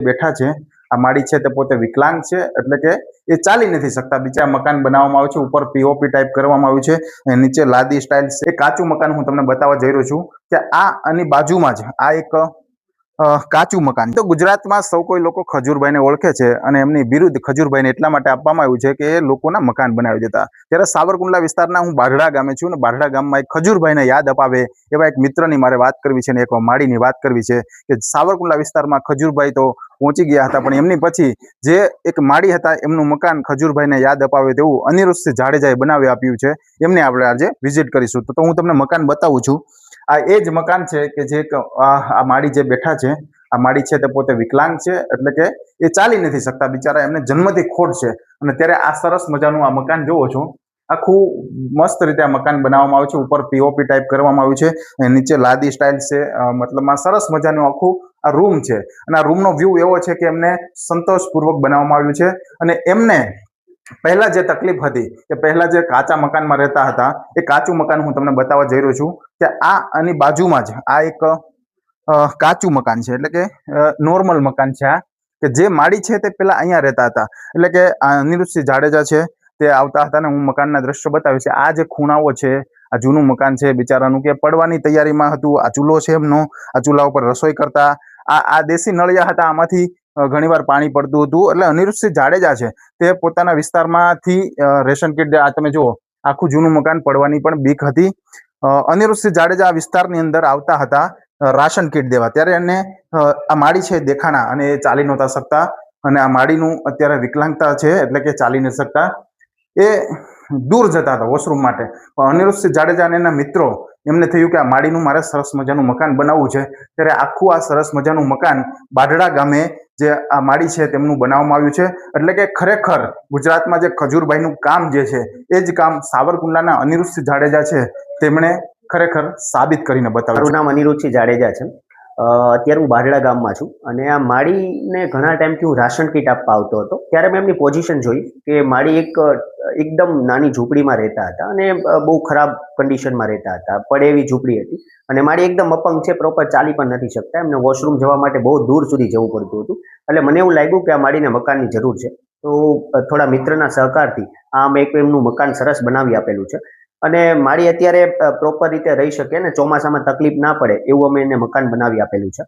બેઠા છે આ માળી છે તે પોતે વિકલાંગ છે એટલે કે એ ચાલી નથી શકતા બીજા મકાન બનાવવામાં આવ્યું છે ઉપર પીઓપી ટાઈપ કરવામાં આવ્યું છે નીચે લાદી સ્ટાઇલ છે કાચું મકાન હું તમને બતાવવા જઈ રહ્યો છું કે આ આની બાજુમાં જ આ એક કાચું મકાન તો ગુજરાતમાં સૌ કોઈ લોકો ખજૂરભાઈને ઓળખે છે અને એમની વિરુદ્ધ ખજૂરભાઈને એટલા માટે આપવામાં આવ્યું છે કે એ લોકોના મકાન બનાવી દેતા ત્યારે સાવરકુંડલા વિસ્તારના હું બાઢડા ગામે છું અને બાઢડા ગામમાં એક ખજૂરભાઈને યાદ અપાવે એવા એક મિત્રની મારે વાત કરવી છે અને એક માળીની વાત કરવી છે કે સાવરકુંડલા વિસ્તારમાં ખજૂરભાઈ તો પહોંચી ગયા હતા પણ એમની પછી જે એક માળી હતા એમનું મકાન ખજૂરભાઈને યાદ અપાવે તેવું અનિરુદ્ધસિંહ જાડેજાએ બનાવી આપ્યું છે એમને આપણે આજે વિઝિટ કરીશું તો હું તમને મકાન બતાવું છું આ એ જ મકાન છે કે જે આ માળી જે બેઠા છે આ માળી છે તે પોતે વિકલાંગ છે એટલે કે એ ચાલી નથી શકતા બિચારા એમને જન્મથી ખોટ છે અને ત્યારે આ સરસ મજાનું આ મકાન જોવો છો આખું મસ્ત રીતે આ મકાન બનાવવામાં આવ્યું છે ઉપર પીઓપી ટાઈપ કરવામાં આવ્યું છે નીચે લાદી સ્ટાઇલ છે મતલબમાં સરસ મજાનું આખું આ રૂમ છે અને આ રૂમનો વ્યૂ એવો છે કે એમને સંતોષપૂર્વક બનાવવામાં આવ્યું છે અને એમને પહેલા જે તકલીફ હતી કે પહેલા જે કાચા મકાનમાં રહેતા હતા એ કાચું મકાન હું તમને બતાવવા જઈ રહ્યો છું કે આ આની બાજુમાં જ આ એક કાચું મકાન છે એટલે કે નોર્મલ મકાન છે આ કે જે માળી છે તે પેલા અહીંયા રહેતા હતા એટલે કે અનિરુદ્ધસિંહ જાડેજા છે તે આવતા હતા ને હું મકાનના દ્રશ્યો બતાવીશ આ જે ખૂણાઓ છે આ જૂનું મકાન છે બિચારાનું કે પડવાની તૈયારીમાં હતું આ ચૂલો છે એમનો આ ચૂલા ઉપર રસોઈ કરતા આ દેશી નળિયા હતા આમાંથી ઘણીવાર પાણી પડતું હતું એટલે અનિરુદ્ધસિંહ જાડેજા છે તે પોતાના વિસ્તારમાંથી રેશન કીટ આ તમે જુઓ આખું જૂનું મકાન પડવાની પણ બીક હતી અનિરુદ્ધસિંહ જાડેજા આ વિસ્તારની અંદર આવતા હતા રાશન કીટ દેવા ત્યારે એને આ માળી છે દેખાણા અને એ ચાલી નહોતા શકતા અને આ માળીનું અત્યારે વિકલાંગતા છે એટલે કે ચાલી નથી શકતા એ દૂર જતા હતા વોશરૂમ માટે પણ અનિરુદ્ધસિંહ જાડેજા અને એના મિત્રો એમને થયું કે આ માળીનું મારે સરસ મજાનું મકાન બનાવવું છે ત્યારે આખું આ સરસ મજાનું મકાન બાઢડા ગામે જે આ માળી છે તેમનું બનાવવામાં આવ્યું છે એટલે કે ખરેખર ગુજરાતમાં જે ખજૂરભાઈનું કામ જે છે એ જ કામ સાવરકુંડલાના અનિરુદ્ધસિંહ જાડેજા છે તેમણે ખરેખર સાબિત કરીને બતાવ્યું. મારું નામ અનિરુદ્ધસિંહ જાડેજા છે. અત્યારે હું બાઢડા ગામમાં છું અને આ માળીને ઘણા ટાઈમથી હું રાશન કીટ આપવા આવતો હતો ત્યારે મેં એમની પોઝિશન જોઈ કે માળી એકદમ નાની ઝૂંપડીમાં રહેતા હતા અને બહુ ખરાબ કન્ડિશનમાં રહેતા હતા પડે એવી ઝૂંપડી હતી અને માળી એકદમ અપંગ છે પ્રોપર ચાલી પણ નથી શકતા એમને વોશરૂમ જવા માટે બહુ દૂર સુધી જવું પડતું હતું એટલે મને એવું લાગ્યું કે આ માળીને મકાનની જરૂર છે તો થોડા મિત્રના સહકારથી આમ એક એમનું મકાન સરસ બનાવી આપેલું છે અને માળી અત્યારે પ્રોપર રીતે રહી શકે ને ચોમાસામાં તકલીફ ના પડે એવું અમે એને મકાન બનાવી આપેલું છે.